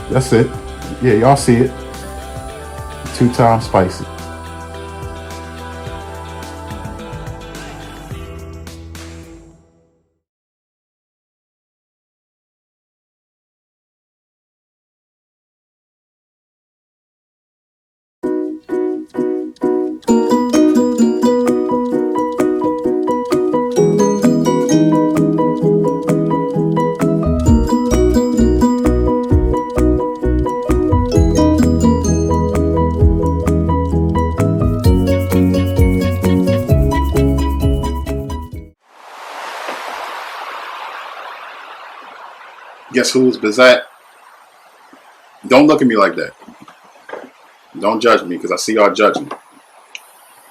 That's it. Yeah, y'all see it. 2 times spicy. Guess who's Bizat? Don't look at me like that. Don't judge me because I see y'all judging.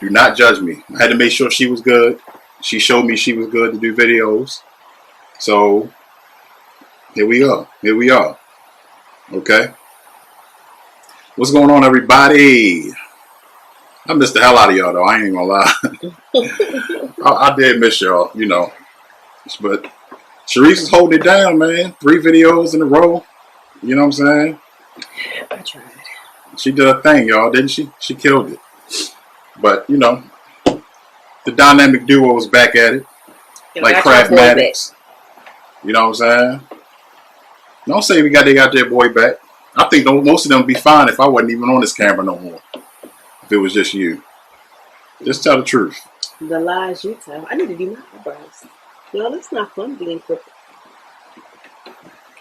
Do not judge me. I had to make sure she was good. She showed me she was good to do videos. So here we are. Here we are. Okay. What's going on, everybody? I missed the hell out of y'all, though. I ain't gonna lie. I did miss y'all, you know. But Sharice is holding it down, man. 3 videos in a row. You know what I'm saying? I tried. She did a thing, y'all, didn't she? She killed it. But, you know, the dynamic duo was back at it. Like Craftmatics. You know what I'm saying? Don't say they got their boy back. I think most of them would be fine if I wasn't even on this camera no more. If it was just you. Just tell the truth. The lies you tell. I need to do my eyebrows. No, that's not fun being crooked.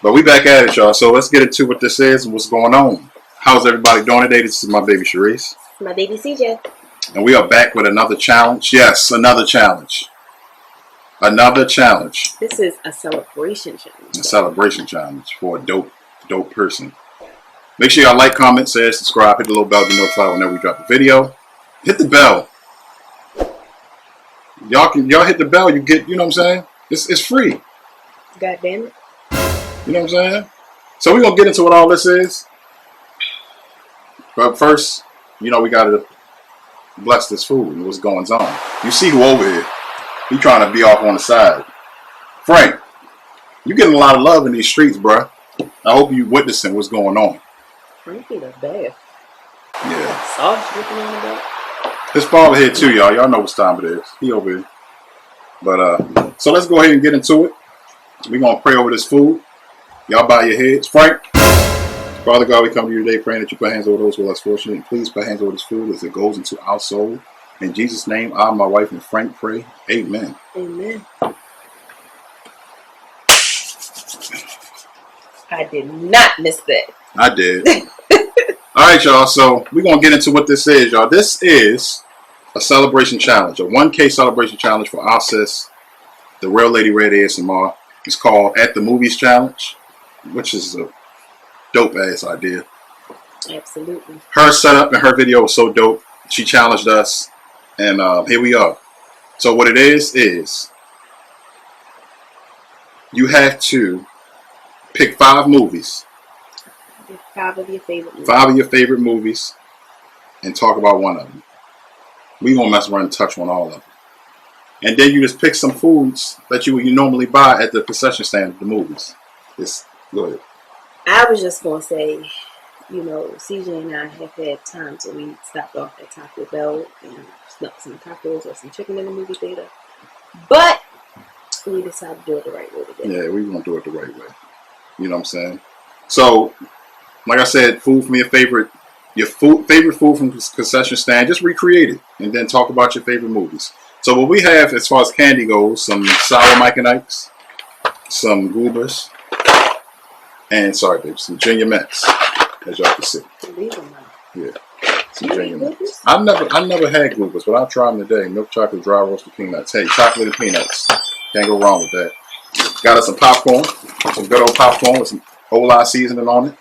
But we back at it, y'all. So let's get into what this is and what's going on. How's everybody doing today? This is my baby Sharice. My baby CJ. And we are back with another challenge. Yes, another challenge. Another challenge. This is a celebration challenge. A celebration challenge for a dope person. Make sure y'all like, comment, share, subscribe, hit the little bell to be notified whenever we drop a video. Hit the bell. Y'all hit the bell, you get, you know what I'm saying? It's free. God damn it. You know what I'm saying? So we're gonna get into what all this is. But first, you know, we gotta bless this food and what's going on. You see who over here. He trying to be off on the side. Frank, you getting a lot of love in these streets, bruh. I hope you witnessing what's going on. Frankie the best. Yeah. Sauce dripping on the back. His father here too, y'all. Y'all know what time it is. He over here. But so let's go ahead and get into it. We're gonna pray over this food. Y'all bow your heads. Frank. Father God, we come to you today praying that you put hands over those who are less fortunate. And please put hands over this food as it goes into our soul. In Jesus' name, I, my wife, and Frank pray. Amen. Amen. I did not miss that. I did. All right, y'all. So we're going to get into what this is, y'all. This is a celebration challenge, a 1K celebration challenge for our sis, the real LadyRed ASMR. It's called At the Movies Challenge, which is a dope-ass idea. Absolutely. Her setup and her video was so dope. She challenged us, and here we are. So what it is you have to pick 5 movies. 5 of your favorite movies. 5 of your favorite movies, and talk about one of them. We gonna mess around and touch on all of them. And then you just pick some foods that you normally buy at the concession stand of the movies. Just go ahead. I was just gonna say, you know, CJ and I have had times when we stopped off at Taco Bell and snuck some tacos or some chicken in the movie theater. But we decided to do it the right way today. Yeah, we gonna do it the right way. You know what I'm saying? So, like I said, food from your favorite food from the concession stand, just recreate it and then talk about your favorite movies. So what we have as far as candy goes, some sour Mike and Ike's, some Goobers, and some Junior Mints, as y'all can see. Yeah, some Junior Mints. I never had Goobers, but I'll try them today. Milk chocolate, dry roasted peanuts. Hey, chocolate and peanuts. Can't go wrong with that. Got us some popcorn, some good old popcorn with some Ola seasoning on it.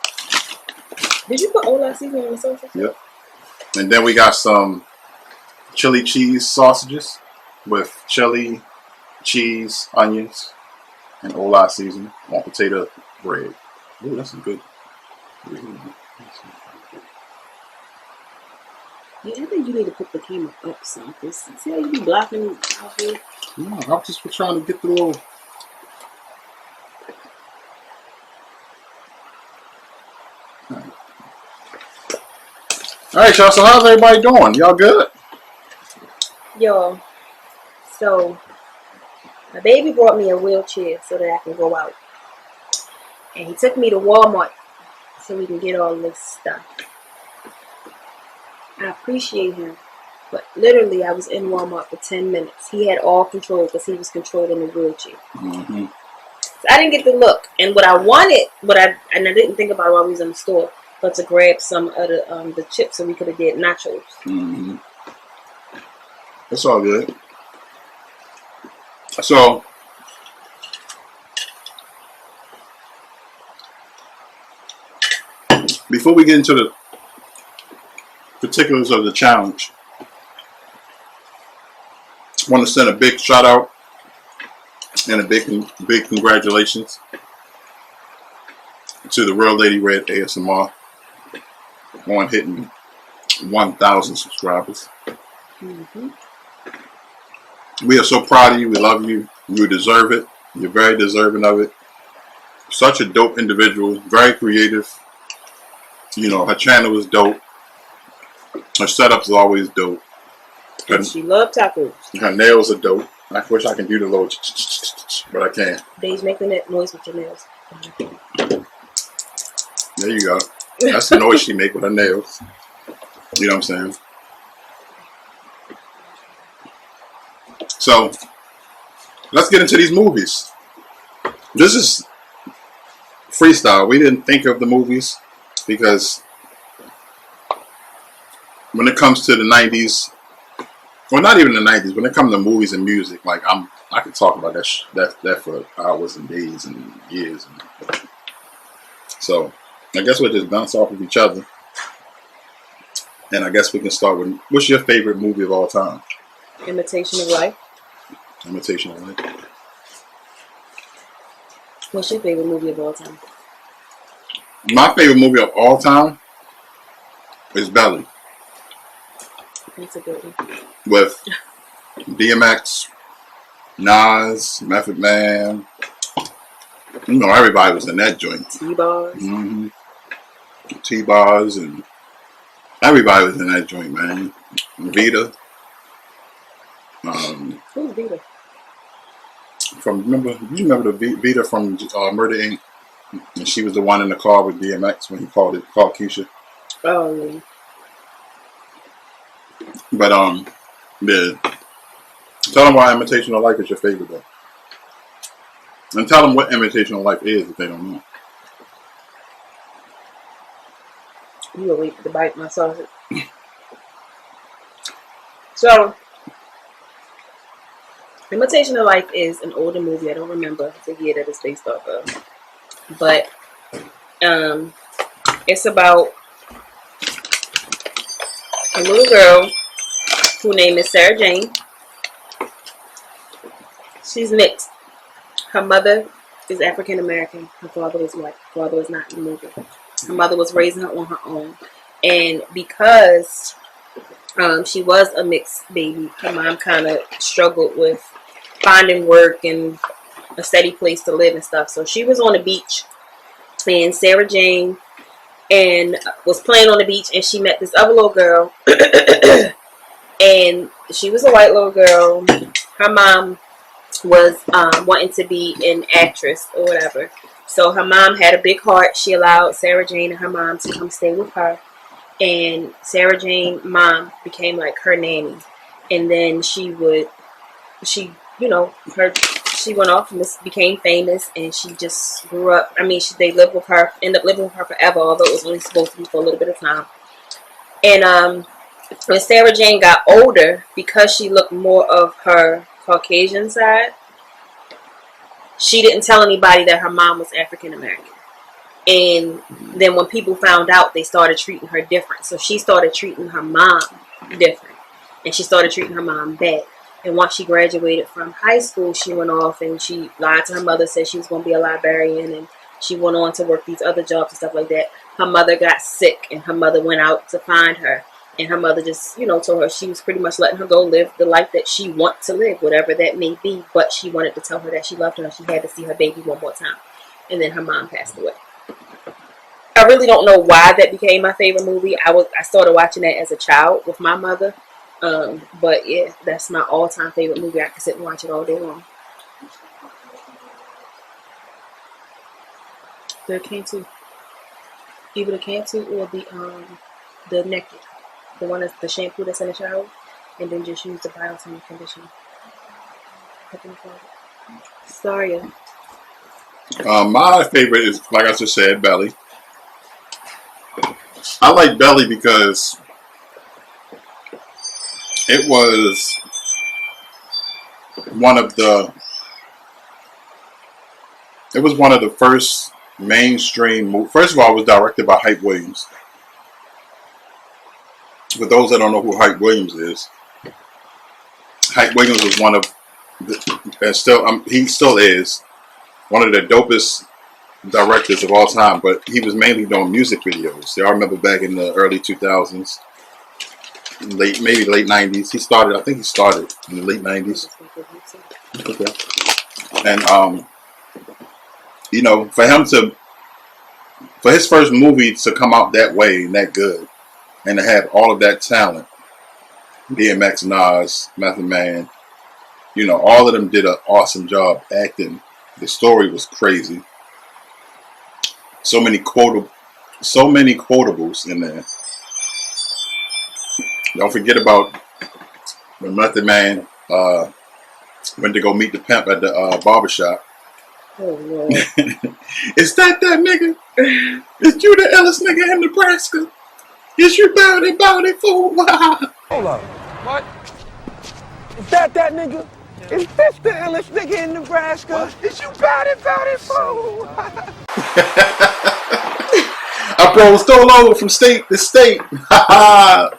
Did you put Ola seasoning on the sausage? Yep. And then we got some chili cheese sausages with chili, cheese, onions, and Ola seasoning on potato bread. Ooh, that's some good. Yeah, I think you need to put the camera up some. See how you be blocking out here? No, I'm just trying to get the little. All right, y'all. So how's everybody doing? Y'all good? Yo, so my baby brought me a wheelchair so that I can go out. And he took me to Walmart so we can get all this stuff. I appreciate him. But literally, I was in Walmart for 10 minutes. He had all control because he was controlling the wheelchair. Mm-hmm. So I didn't get to look. And what I wanted, I didn't think about it while we was in the store, but to grab some of the chips so we could have did nachos. Mm-hmm. It's all good. So, before we get into the particulars of the challenge, I want to send a big shout out and a big congratulations to the real LadyRed ASMR on hitting 1,000 subscribers. Mm-hmm. We are so proud of you. We love you. You deserve it. You're very deserving of it. Such a dope individual. Very creative. You know, her channel is dope. Her setup is always dope. She loved tacos. Her nails are dope. I wish I can do the little, but I can't. Dave's making that noise with your nails. There you go. That's the noise she make with her nails. You know what I'm saying? So, let's get into these movies. This is freestyle. We didn't think of the movies because when it comes to the 90s, well, not even the 90s, when it comes to movies and music, like I could talk about that for hours and days and years. So, I guess we'll just bounce off of each other. And I guess we can start with, what's your favorite movie of all time? Imitation of Life. Imitation of Life. What's your favorite movie of all time? My favorite movie of all time is Belly. That's a good one. With DMX, Nas, Method Man. You know, everybody was in that joint. T-Bars. Mm-hmm. T-Bars and everybody was in that joint, man. Vita. Who's Vita? You remember the Vita from Murder Inc. And she was the one in the car with DMX when he called Keisha. Oh yeah. But yeah. Tell them why Imitation of Life is your favorite though. And tell them what Imitation of Life is if they don't know. You gonna wait to bite my sausage. So, Imitation of Life is an older movie. I don't remember the year that it's based off of. But it's about a little girl whose name is Sarah Jane. She's mixed. Her mother is African American. Her father is white. Her father is not in the movie. Her mother was raising her on her own. And because she was a mixed baby, her mom kind of struggled with finding work and a steady place to live and stuff. So she was on the beach, and Sarah Jane and was playing on the beach, and she met this other little girl. And she was a white little girl. Her mom was wanting to be an actress or whatever. So her mom had a big heart. She allowed Sarah Jane and her mom to come stay with her. And Sarah Jane's mom became like her nanny. And then she went off and became famous, and she just grew up. I mean, they lived with her, ended up living with her forever, although it was only supposed to be for a little bit of time. And when Sarah Jane got older, because she looked more of her Caucasian side, she didn't tell anybody that her mom was African American. And then when people found out, they started treating her different. So she started treating her mom different, and she started treating her mom bad. And once she graduated from high school, she went off and she lied to her mother, said she was going to be a librarian, and she went on to work these other jobs and stuff like that. Her mother got sick, and her mother went out to find her. And her mother just, told her she was pretty much letting her go live the life that she wants to live, whatever that may be. But she wanted to tell her that she loved her and she had to see her baby one more time. And then her mom passed away. I really don't know why that became my favorite movie. I started watching that as a child with my mother. But yeah, that's my all-time favorite movie. I can sit and watch it all day long. The Cantu, either the Cantu or the Naked, the one that's the shampoo that's in the shower, and then just use the biotin conditioner. Sorry. My favorite is, like I just said, Belly. I like Belly because it was one of the first mainstream. First of all, it was directed by Hype Williams. For those that don't know who Hype Williams is, Hype Williams was one of he still is one of the dopest directors of all time. But he was mainly doing music videos. I remember back in the early 2000s, maybe late 90s. I think he started in the late 90s. Okay. And you know, for his first movie to come out that way and that good, and to have all of that talent, DMX, Nas, Method Man, you know, all of them did an awesome job acting. The story was crazy. So many quotables in there. Don't forget about when Method Man went to go meet the pimp at the barbershop. Oh Lord. Is that nigga? Is you the illest nigga in Nebraska? Is you bowdy fool? Hold up. What? Is that nigga? Is this the illest nigga in Nebraska? What? Is you bowdy fool? I bro stole over from state to state. I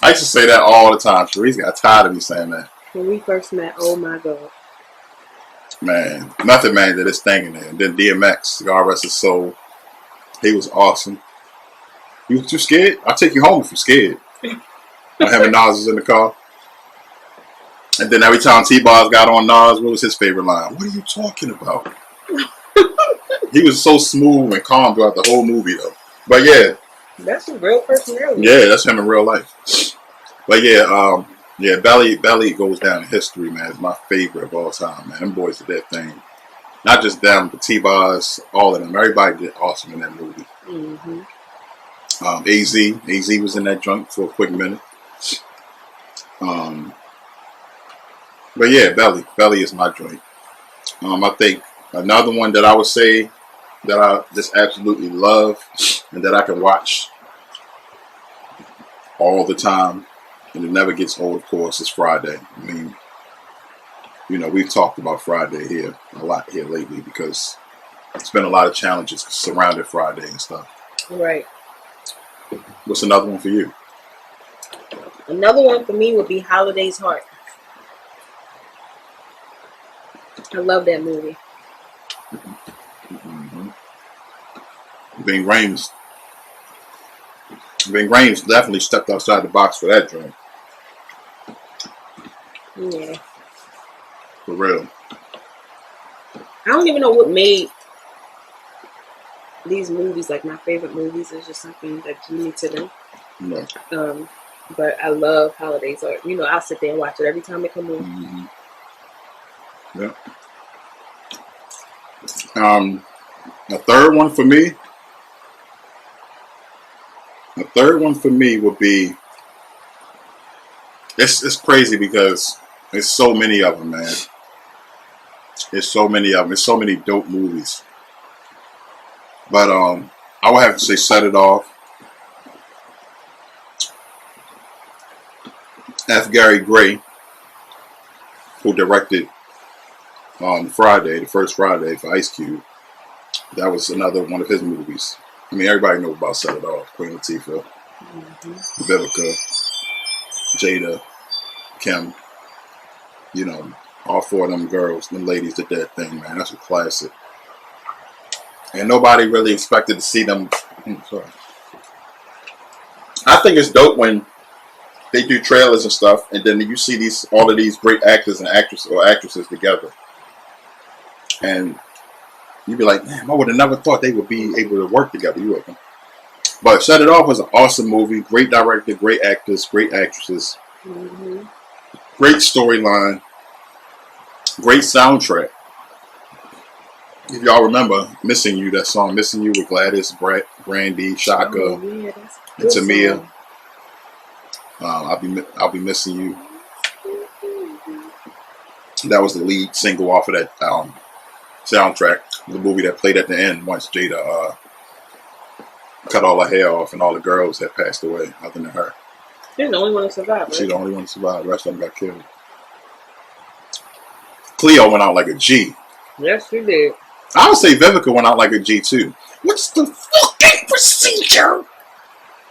used to say that all the time. Sharice got tired of me saying that. When we first met, oh my God. Man, Method Man did his thing in there. And then DMX, God rest his soul. He was awesome. You too scared? I'll take you home if you're scared. I'm having Nas in the car. And then every time T-Boz got on Nas, what was his favorite line? What are you talking about? He was so smooth and calm throughout the whole movie, though. But yeah. That's a real personality. Yeah, that's him in real life. But yeah, Belly goes down in history, man. It's my favorite of all time, man. Them boys did that thing. Not just them, but T-Boz, all of them. Everybody did awesome in that movie. Mm-hmm. AZ was in that joint for a quick minute. But yeah, Belly is my joint. I think another one that I would say that I just absolutely love and that I can watch all the time and it never gets old, of course, is Friday. I mean, you know, we've talked about Friday here a lot here lately because it's been a lot of challenges surrounding Friday and stuff. Right. What's another one for you? Another one for me would be Holiday's Heart. I love that movie. Mm-hmm. Ving Rhames definitely stepped outside the box for that joint. Yeah. For real. I don't even know what made these movies like my favorite movies. It's just something that's unique to them. No. But I love Holiday's Heart. You know, I'll sit there and watch it every time it comes on. Mm-hmm. Yeah. A third one for me would be, it's crazy because there's so many of them, man. There's so many of them. There's so many dope movies. But I would have to say Set It Off. F. Gary Gray, who directed Friday, the first Friday for Ice Cube. That was another one of his movies. I mean, everybody knows about Set It Off. Queen Latifah, Vivica, Jada, Kim. You know, all four of them girls, them ladies did that thing, man. That's a classic. And nobody really expected to see them. Sorry. I think it's dope when they do trailers and stuff, and then you see all of these great actors and actresses together. And you'd be like, man, I would have never thought they would be able to work together. You welcome. But Set It Off was an awesome movie. Great director, great actors, great actresses, great storyline, great soundtrack. If y'all remember Missing You, that song Missing You with Gladys, Brandy, Shaka, Yeah, and Tamia. song. I'll be missing you. That was the lead single off of that soundtrack. The movie that played at the end once Jada cut all her hair off and all the girls had passed away other than her. She's the only one to survive, right? She's the only one to survive. The rest of them got killed. Cleo went out like a G. Yes, she did. I would say Vivica went out like a G too. What's the fucking procedure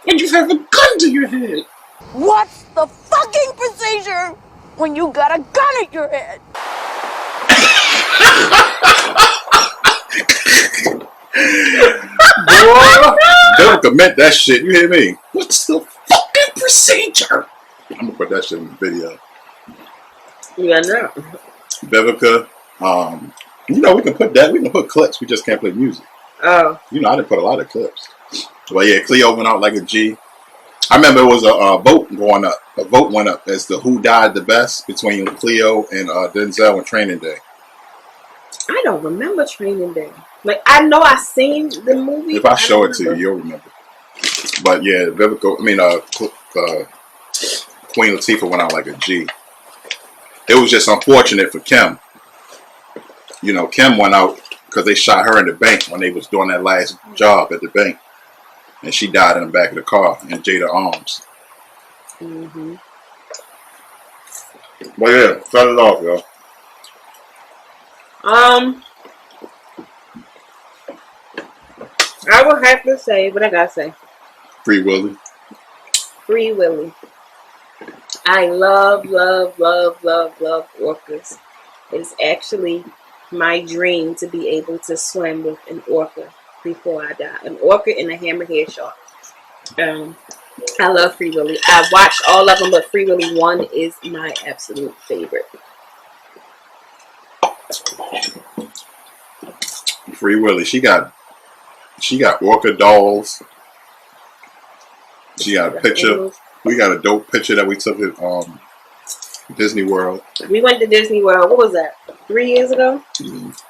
when you have a gun to your head? What's the fucking procedure when you got a gun at your head? Boy, Vivica meant that shit. You hear me? What's the fucking procedure? I'm gonna put that shit in the video. Yeah, no. Vivica, you know, we can put that. We can put clips. We just can't play music. Oh. You know, I didn't put a lot of clips. But yeah, Cleo went out like a G. I remember it was a vote going up. A vote went up as to who died the best between Cleo and Denzel and Training Day. I don't remember Training Day. Like, I know I seen the movie. If I show it to you, you'll remember. But yeah, Vivica, Queen Latifah went out like a G. It was just unfortunate for Kim. You know, Kim went out because they shot her in the bank when they was doing that last job at the bank. And she died in the back of the car in Jada arms. But yeah, Set It Off, yo. I would have to say, what I gotta say, Free Willy. Free Willy. I love orcas. It's actually my dream to be able to swim with an orca before I die. An orca and a hammerhead shark. I love Free Willy. I watched all of them, but Free Willy 1 is my absolute favorite. Free Willy. She got orca dolls. She got a picture. We got a dope picture that we took at Disney World. We went to Disney World. What was that? 3 years ago?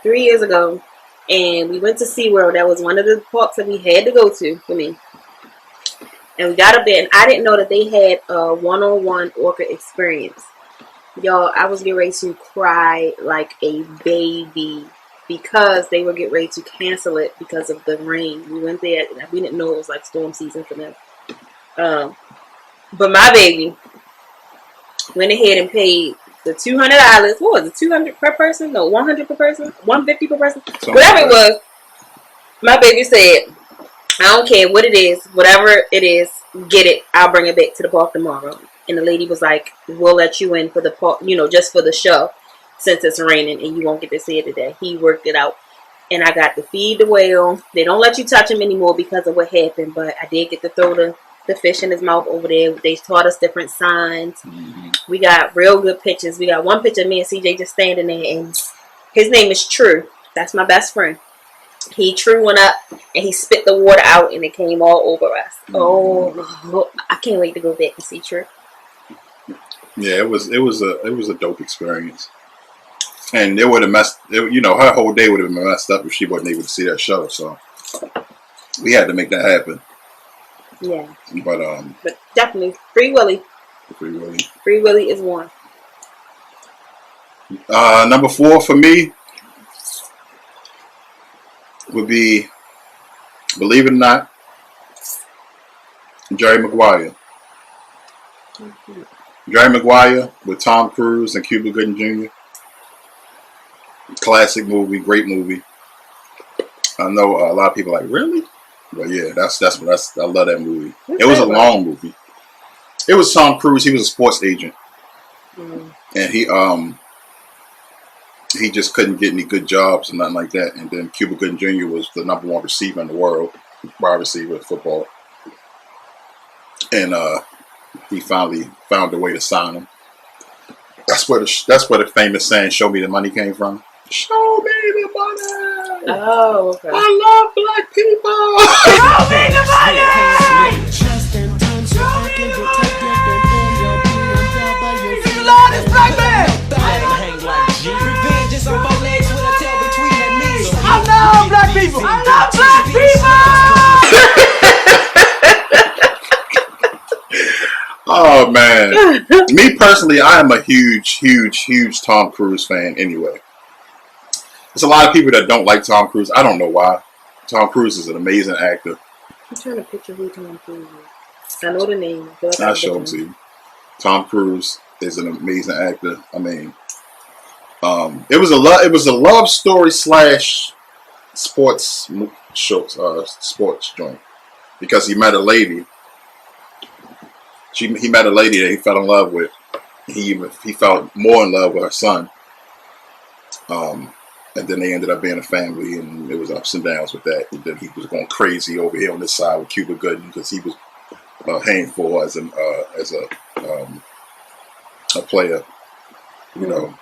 3 years ago. And we went to SeaWorld. That was one of the parks that we had to go to for me. And we got up there, and I didn't know that they had a one-on-one orca experience. Y'all, I was getting ready to cry like a baby because they were getting ready to cancel it because of the rain. We went there, and we didn't know it was like storm season for them. But my baby went ahead and paid the $200. What was it? $200 per person? No, $100 per person? $150 per person? Whatever it was. My baby said, I don't care what it is, whatever it is, get it. I'll bring it back to the park tomorrow. And the lady was like, we'll let you in for the park, just for the show, since it's raining and you won't get to see it today. He worked it out. And I got to feed the whale. They don't let you touch him anymore because of what happened, but I did get to throw the fish in his mouth over there. They taught us different signs. We got real good pictures. We got one picture of me and CJ just standing there, and his name is True. That's my best friend. True went up and he spit the water out and it came all over us. Oh, I can't wait to go back and see True. Yeah, it was a dope experience. And it would have her whole day would have been messed up if she wasn't able to see that show. So we had to make that happen. Yeah. But definitely Free Willy. Free Willy is one. Number 4 for me would be, believe it or not, Jerry Maguire. Jerry Maguire with Tom Cruise and Cuba Gooding Jr. Classic movie, great movie. I know a lot of people are like, really? But yeah, I love that movie. It was a long movie. It was Tom Cruise. He was a sports agent, and he just couldn't get any good jobs and nothing like that. And then Cuba Gooding Jr. was the #1 receiver in the world, wide receiver in football, and he finally found a way to sign him. That's where the famous saying "Show me the money" came from. Show me the money. Oh, okay. I love black people. Show me the money! You love this black man! I love black people! I love black people! Oh man. Me personally, I am a huge Tom Cruise fan anyway. There's a lot of people that don't like Tom Cruise. I don't know why. Tom Cruise is an amazing actor. I'm trying to picture who Tom Cruise is. I know the name. I'll show him to you. Tom Cruise is an amazing actor. I mean, it was a love story / sports show, sports joint, because he met a lady. He met a lady that he fell in love with. He felt more in love with her son. And then they ended up being a family, and there was ups and downs with that. And then he was going crazy over here on this side with Cuba Gooding because he was paying for as a player, you know.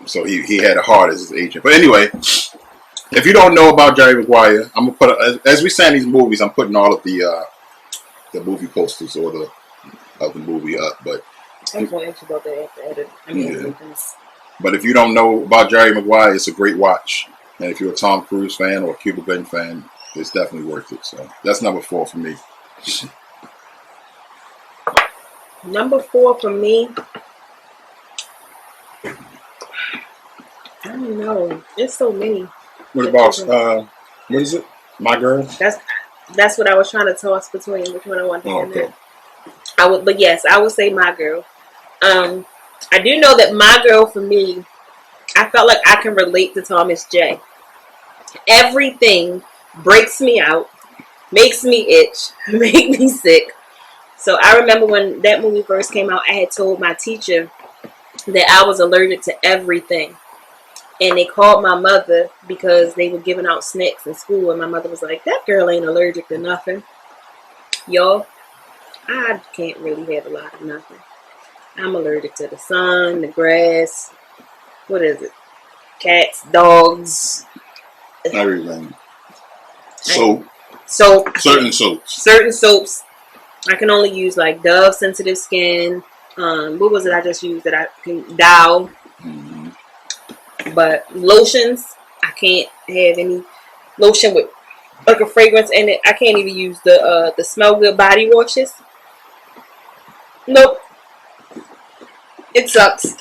So he had a heart as his agent. But anyway, if you don't know about Jerry Maguire, I'm gonna put as we say in these movies, I'm putting all of the movie posters or of the movie up. But I was going to ask you about that after edit. I mean, But if you don't know about Jerry Maguire, it's a great watch. And if you're a Tom Cruise fan or a Cuba Gooding fan, it's definitely worth it. So that's number 4 for me. Number 4 for me. I don't know. There's so many. What about what is it? My Girl? That's what I was trying to toss between which one I want to Oh, okay. but yes, I would say My Girl. I do know that My Girl for me, I felt like I can relate to Thomas J. Everything breaks me out, makes me itch, make me sick. So I remember when that movie first came out, I had told my teacher that I was allergic to everything. And they called my mother because they were giving out snacks in school. And my mother was like, that girl ain't allergic to nothing. Y'all, I can't really have a lot of nothing. I'm allergic to the sun, the grass, what is it? Cats, dogs. Everything. Soap. Certain soaps. Certain soaps. I can only use like Dove Sensitive Skin. What was it I just used that I can Dow. But lotions, I can't have any lotion with like a fragrance in it. I can't even use the Smell Good body washes. Nope. It sucks.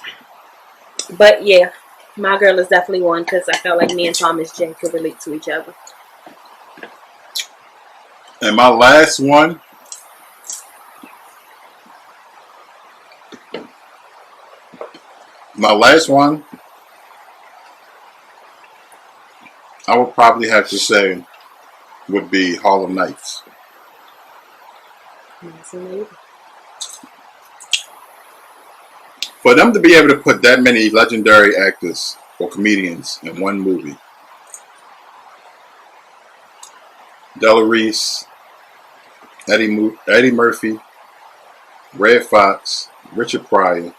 But yeah, My Girl is definitely one because I felt like me and Thomas J could relate to each other. And my last one. I would probably have to say would be Harlem Nights. For them to be able to put that many legendary actors or comedians in one movie. Della Reese, Eddie Murphy, Red Fox, Richard Pryor,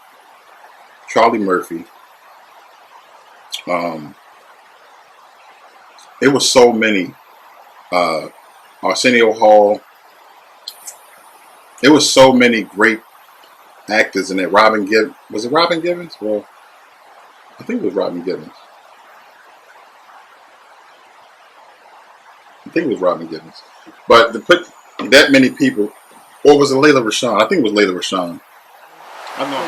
Charlie Murphy. It was so many. Arsenio Hall. It was so many great actors in it. Robin Gibbons. Was it Robin Gibbons? Well, I think it was Robin Gibbons. But to put that many people, or was it Layla Rashawn? I think it was Layla Rashawn. I know.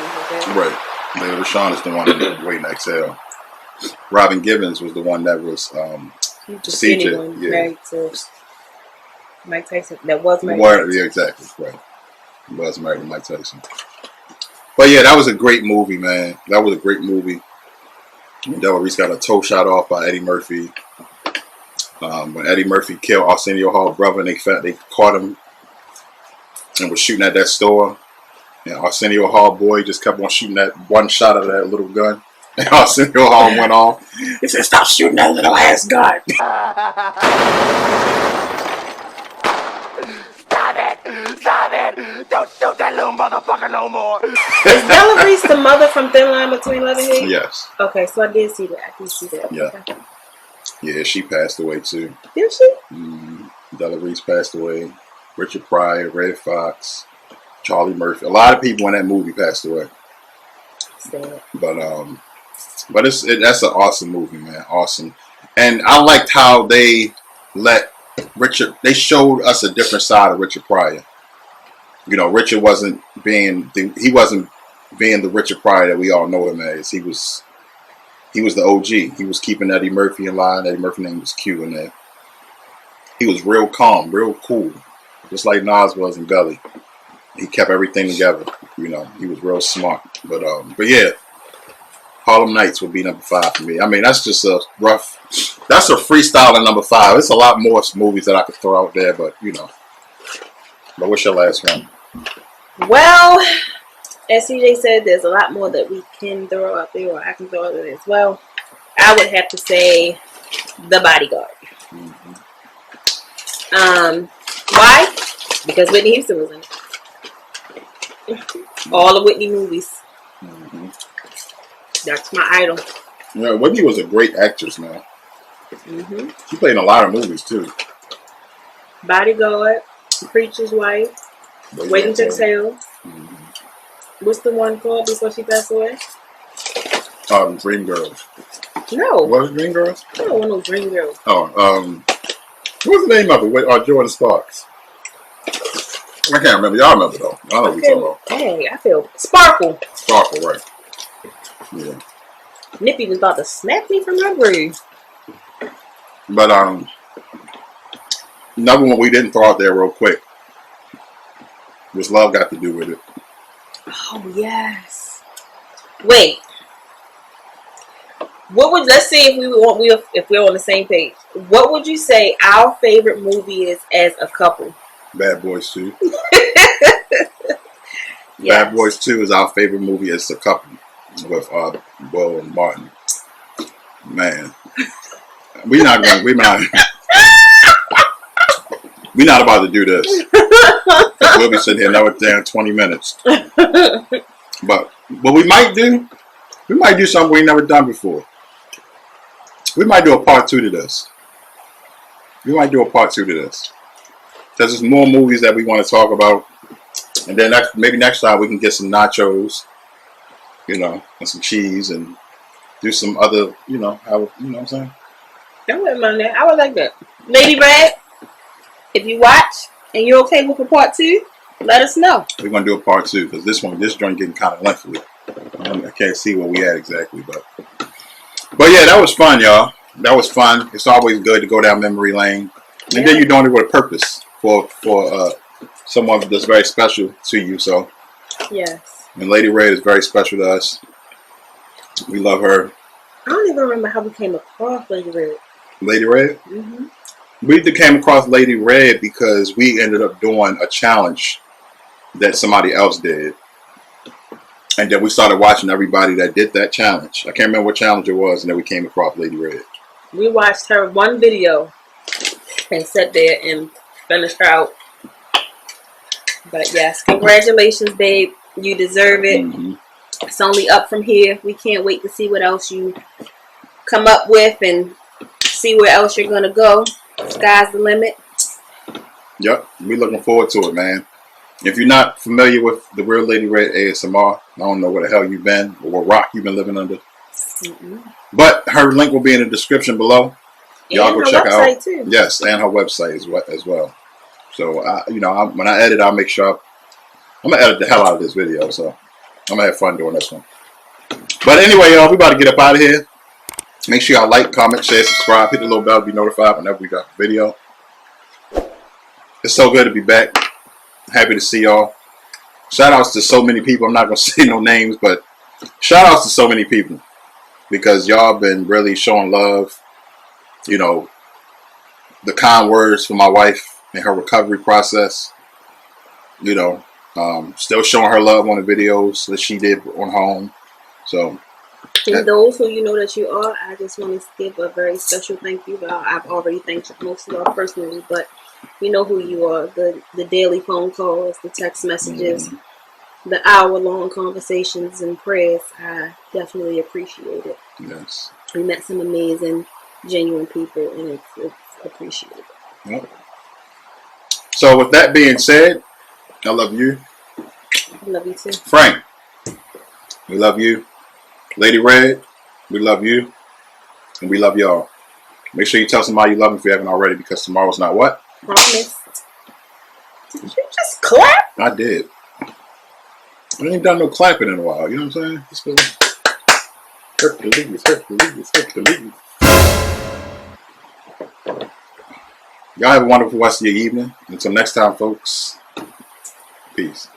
Right. Layla Rashawn is the one in Waiting to Exhale. Robin Gibbons was the one that was CJ. Yeah. Married to Mike Tyson. That was married. Yeah, exactly. Right. He was married to Mike Tyson. But yeah, that was a great movie, man. That was a great movie. Della Reese got a toe shot off by Eddie Murphy. When Eddie Murphy killed Arsenio Hall's brother, and they caught him and was shooting at that store. And Arsenio Hall boy just kept on shooting that one shot of that little gun. And Arsenio Hall went off. He said, "Stop shooting that little ass gun." Stop it! Stop it! LadyRed. Don't shoot that little motherfucker no more. Is Della Reese the mother from Thin Line Between Love and Hate? Yes. Okay, so I did see that. I did see that. Yeah. Okay. Yeah, she passed away too. Did she? Della Reese passed away. Richard Pryor, Red Fox, Charlie Murphy. A lot of people in that movie passed away. Sad. But that's an awesome movie, man. Awesome. And I liked how they they showed us a different side of Richard Pryor. You know, Richard wasn't being the Richard Pryor that we all know him as. He was the OG. He was keeping Eddie Murphy in line. Eddie Murphy's name was Q in there. He was real calm, real cool, just like Nas was in Gully. He kept everything together. You know, he was real smart. But yeah, Harlem Nights would be number 5 for me. I mean, that's just that's a freestyle number 5. It's a lot more movies that I could throw out there, but you know. But what's your last one? Well, as CJ said, there's a lot more that we can throw out there, or I can throw out there as well. I would have to say The Bodyguard. Why? Because Whitney Houston was in it. All the Whitney movies. That's my idol. Yeah, Whitney was a great actress, man. She played in a lot of movies too. Bodyguard, Preacher's Wife, Waiting to Exhale. What's the one called before she passed away? Dreamgirls. No. What was Dreamgirls? No, one of those Dreamgirls. Oh, what's the name of it? With Jordan Sparks. I can't remember. Y'all remember though. I know what we're talking about. Hey, I feel Sparkle. Sparkle, right? Yeah. Nippy was about to snap me from her grave. But another one we didn't throw out there real quick. This Love Got to Do with It. Oh yes. Wait. Let's see if we're on the same page. What would you say our favorite movie is as a couple? Bad Boys 2. Yes. Bad Boys 2 is our favorite movie as a couple with Will and Martin. Man, we're not about to do this. We'll be sitting here another damn 20 minutes. But what we might do something we never done before. We might do a part 2 to this. Because there's more movies that we want to talk about. And then maybe next time we can get some nachos, you know, and some cheese and do some other, you know what I'm saying? I wouldn't mind that. I would like that. LadyRed, if you watch and you're okay with a part 2, let us know. We're gonna do a part 2 because this joint getting kind of lengthy. I can't see where we at exactly, but yeah, that was fun, y'all. That was fun. It's always good to go down memory lane, and then you're doing it with a purpose for someone that's very special to you. So yes, and LadyRed is very special to us. We love her. I don't even remember how we came across LadyRed. LadyRed? We came across LadyRed because we ended up doing a challenge that somebody else did. And then we started watching everybody that did that challenge. I can't remember what challenge it was, and then we came across LadyRed. We watched her one video and sat there and finished her out. But yes, congratulations, babe. You deserve it. It's only up from here. We can't wait to see what else you come up with and see where else you're going to go. Sky's the limit. Yep, we looking forward to it, man. If you're not familiar with the real LadyRed ASMR, I don't know where the hell you've been or what rock you've been living under. But her link will be in the description below. Y'all go check her out. Too. Yes, and her website as well. So, when I edit, I'll make sure I'm going to edit the hell out of this video. So, I'm going to have fun doing this one. But anyway, y'all, we about to get up out of here. Make sure y'all like, comment, share, subscribe. Hit the little bell to be notified whenever we got the video. It's so good to be back. Happy to see y'all. Shout outs to so many people. I'm not going to say no names, but shout outs to so many people. Because y'all been really showing love. You know, the kind words for my wife in her recovery process. You know, still showing her love on the videos that she did on home. So, to those who you know that you are, I just want to give a very special thank you. I've already thanked most of y'all personally, but You know who you are. The daily phone calls, the text messages, the hour-long conversations and prayers. I definitely appreciate it. Yes. We met some amazing, genuine people, and it's appreciated. Yep. So with that being said, I love you. I love you too. Frank, we love you. LadyRed, we love you. And we love y'all. Make sure you tell somebody you love them if you haven't already, because tomorrow's not what? Promise. Did you just clap? I did. I ain't done no clapping in a while. You know what I'm saying? Just been Hercules. Y'all have a wonderful rest of your evening. Until next time, folks. Peace.